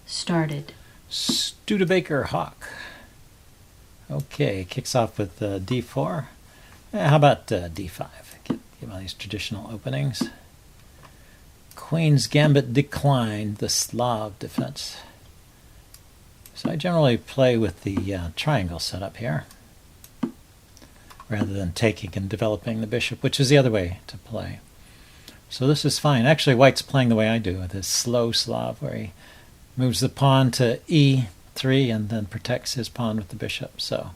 started. Studebaker Hawk. Okay, kicks off with d4. How about d5? Get one of these traditional openings. Queen's Gambit declined, the Slav defense. So I generally play with the triangle setup here, rather than taking and developing the bishop, which is the other way to play. So this is fine. Actually, White's playing the way I do, with this slow Slav, where he moves the pawn to e3 and then protects his pawn with the bishop. So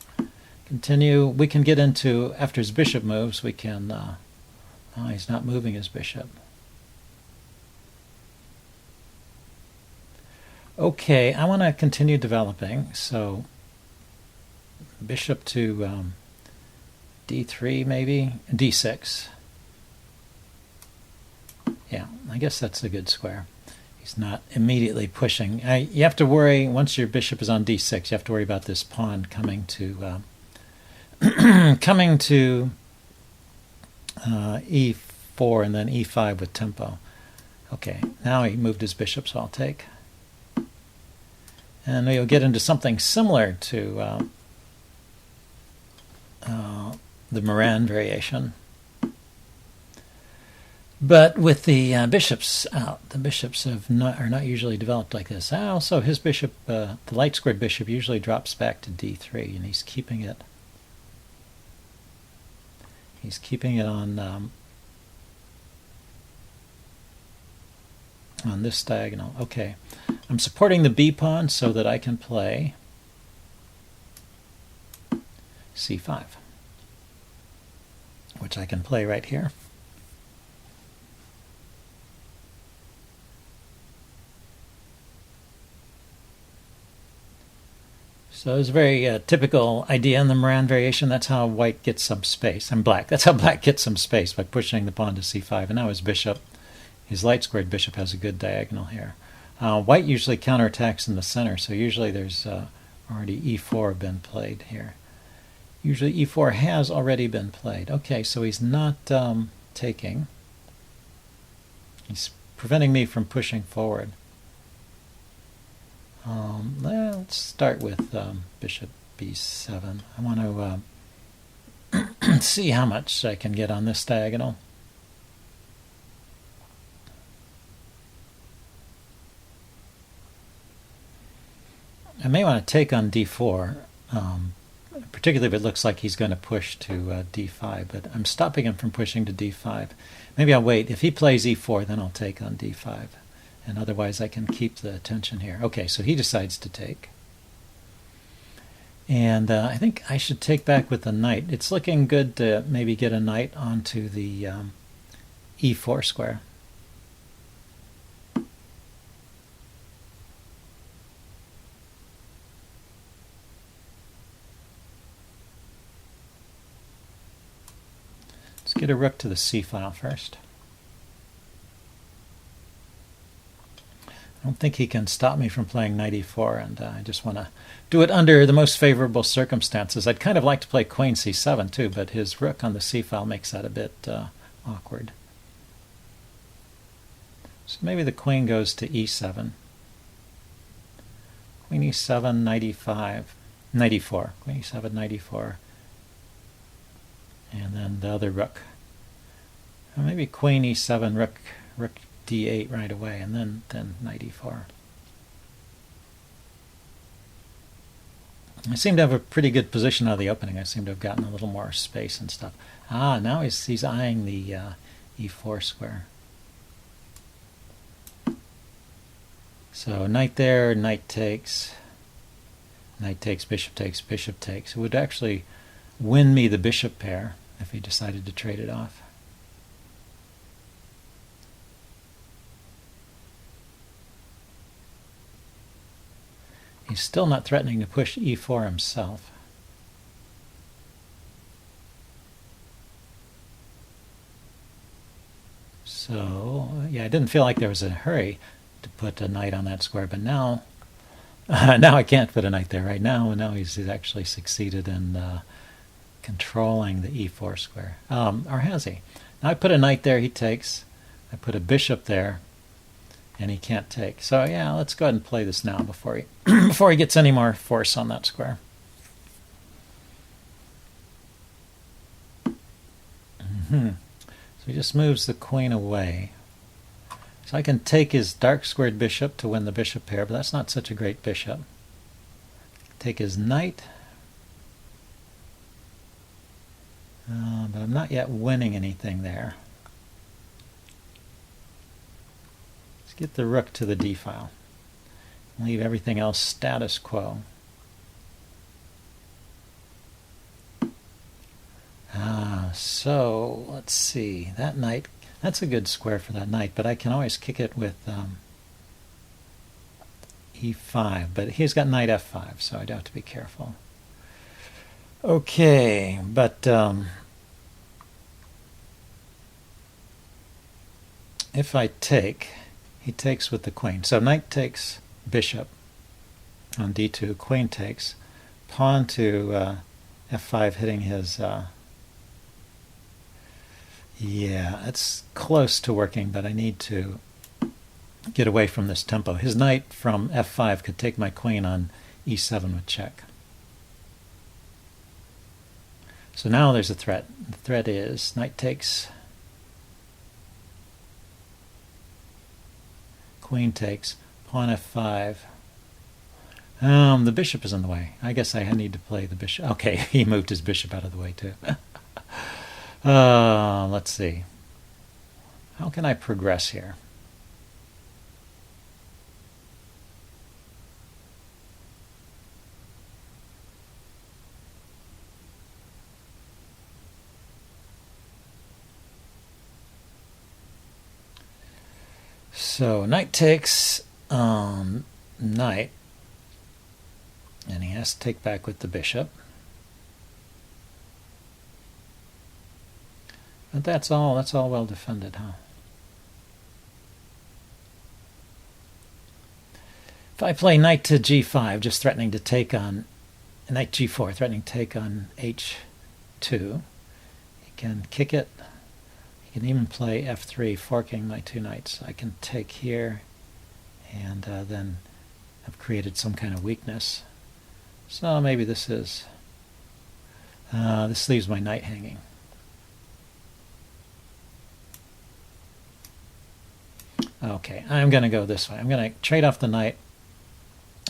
continue. We can get into, after his bishop moves, we can... oh, he's not moving his bishop. Okay, I want to continue developing. So bishop to d3 maybe, d6. Yeah, I guess that's a good square. He's not immediately pushing. You have to worry, once your bishop is on d6, you have to worry about this pawn coming to coming to e4 and then e5 with tempo. Okay, now he moved his bishop, so I'll take. And we'll get into something similar to the Moran variation. But with the bishops out, the bishops are not usually developed like this. Also, his bishop, the light-squared bishop, usually drops back to d3, and he's keeping it. He's keeping it on this diagonal. Okay, I'm supporting the b pawn so that I can play c5, which I can play right here. So it's a very typical idea in the Moran variation. That's how White gets some space. And Black. That's how Black gets some space, by pushing the pawn to c5. And now his bishop, his light-squared bishop, has a good diagonal here. White usually counterattacks in the center, so usually there's already e4 been played here. Usually e4 has already been played. Okay, so he's not taking. He's preventing me from pushing forward. Let's start with bishop b7. I want to see how much I can get on this diagonal. I may want to take on d4, particularly if it looks like he's going to push to d5, but I'm stopping him from pushing to d5. Maybe I'll wait. If he plays e4, then I'll take on d5. And otherwise I can keep the tension here. Okay, so he decides to take. And I think I should take back with the knight. It's looking good to maybe get a knight onto the e4 square. Let's get a rook to the c file first. I don't think he can stop me from playing knight e4, and I just want to do it under the most favorable circumstances. I'd kind of like to play queen c7 too, but his rook on the c-file makes that a bit awkward. So maybe the queen goes to e7. Queen e7, knight e5, knight e4. Queen e7, knight e4. And then the other rook. Or maybe queen e7, rook d8 right away, and then knight e4. I seem to have a pretty good position out of the opening. I seem to have gotten a little more space and stuff. Now he's eyeing the e4 square. So knight there, knight takes, bishop takes, bishop takes. It would actually win me the bishop pair if he decided to trade it off. He's still not threatening to push e4 himself. So, yeah, I didn't feel like there was a hurry to put a knight on that square, but now I can't put a knight there right now, and now he's actually succeeded in controlling the e4 square. Or has he? Now I put a knight there, he takes. I put a bishop there. and he can't take. So yeah, let's go ahead and play this now before he before he gets any more force on that square. So he just moves the queen away. So I can take his dark squared bishop to win the bishop pair, but that's not such a great bishop. Take his knight. But I'm not yet winning anything there. Let's get the rook to the d file. Leave everything else status quo. So let's see. That knight, that's a good square for that knight, but I can always kick it with e5. But he's got knight f5, so I'd have to be careful. Okay, but if I take, he takes with the queen. So knight takes bishop on d2, queen takes, pawn to f5, hitting his... yeah, it's close to working, but I need to get away from this tempo. His knight from f5 could take my queen on e7 with check. So now there's a threat. The threat is knight takes, queen takes, pawn f5. The bishop is in the way. I guess I need to play the bishop. Okay, he moved his bishop out of the way too. Let's see. How can I progress here? So knight takes knight, and he has to take back with the bishop. But that's all well defended, huh? If I play knight to g5, just threatening to take on knight g4, threatening to take on h2, he can kick it. He can even play f3, forking my two knights. I can take here and then have created some kind of weakness. So maybe this is this leaves my knight hanging. Okay, I'm going to go this way. I'm going to trade off the knight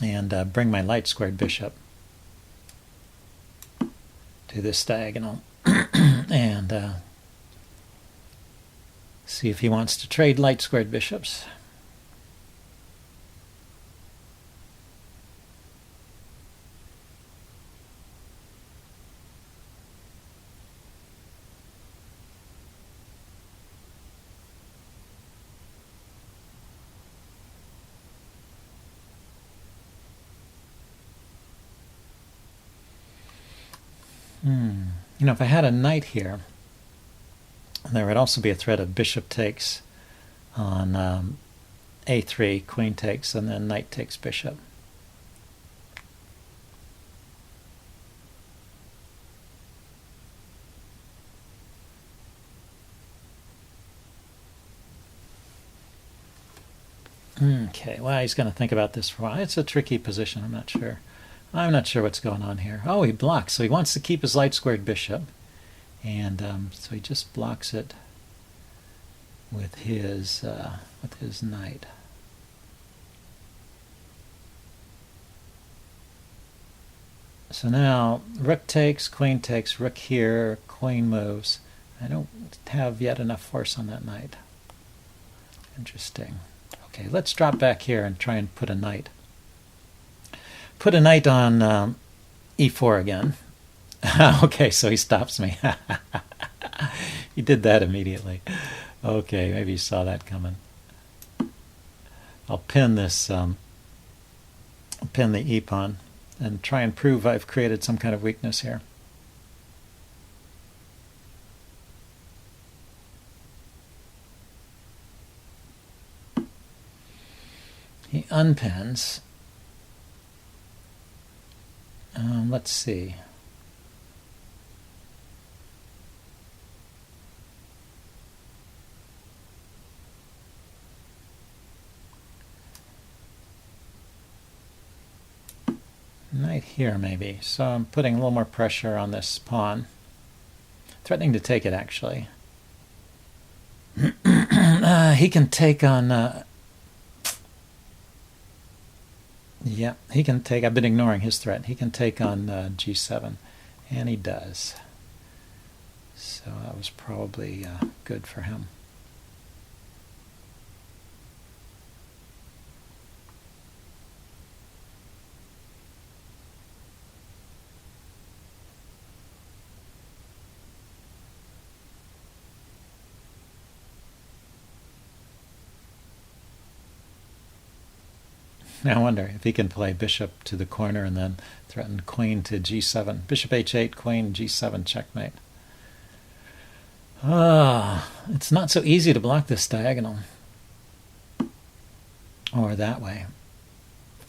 and bring my light squared bishop to this diagonal and see if he wants to trade light squared bishops. You know, if I had a knight here, there would also be a threat of bishop takes on a3, queen takes, and then knight takes bishop. Okay, well, he's going to think about this for a while. It's a tricky position, I'm not sure. I'm not sure what's going on here. Oh, he blocks. So he wants to keep his light squared bishop. And so he just blocks it with his knight. So now rook takes, rook here, queen moves. I don't have yet enough force on that knight. Interesting. Okay, let's drop back here and try and put a knight. Put a knight on e4 again. Okay, so he stops me. He did that immediately. Okay, maybe you saw that coming. I'll pin this, I'll pin the e pawn and try and prove I've created some kind of weakness here. He unpins. Let's see. Knight here, maybe. So I'm putting a little more pressure on this pawn. Threatening to take it, actually. He can take on... yeah, he can take... I've been ignoring his threat. He can take on g7. And he does. So that was probably good for him. I wonder if he can play bishop to the corner and then threaten queen to g7. Bishop h8, queen g7, checkmate. It's not so easy to block this diagonal. Or that way.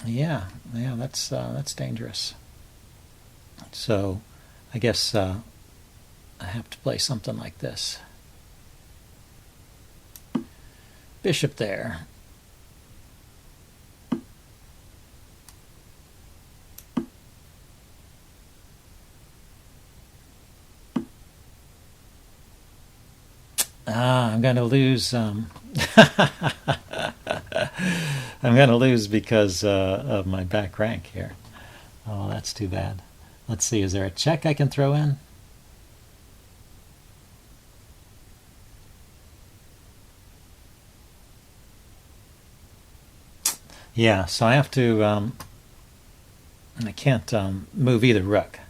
Yeah, that's dangerous. So I guess I have to play something like this. Bishop there. I'm going to lose. I'm going to lose because of my back rank here. Oh, that's too bad. Let's see, is there a check I can throw in? Yeah, so I have to... I can't move either rook.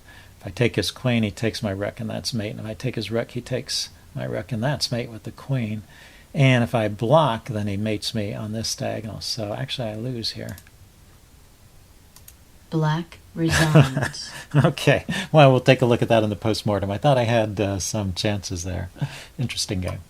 If I take his queen, he takes my rook, and that's mate. And if I take his rook, he takes my rook, and that's mate with the queen. And if I block, then he mates me on this diagonal. So actually I lose here. Black resigns. Okay, well, we'll take a look at that in the postmortem. I thought I had some chances there. Interesting game.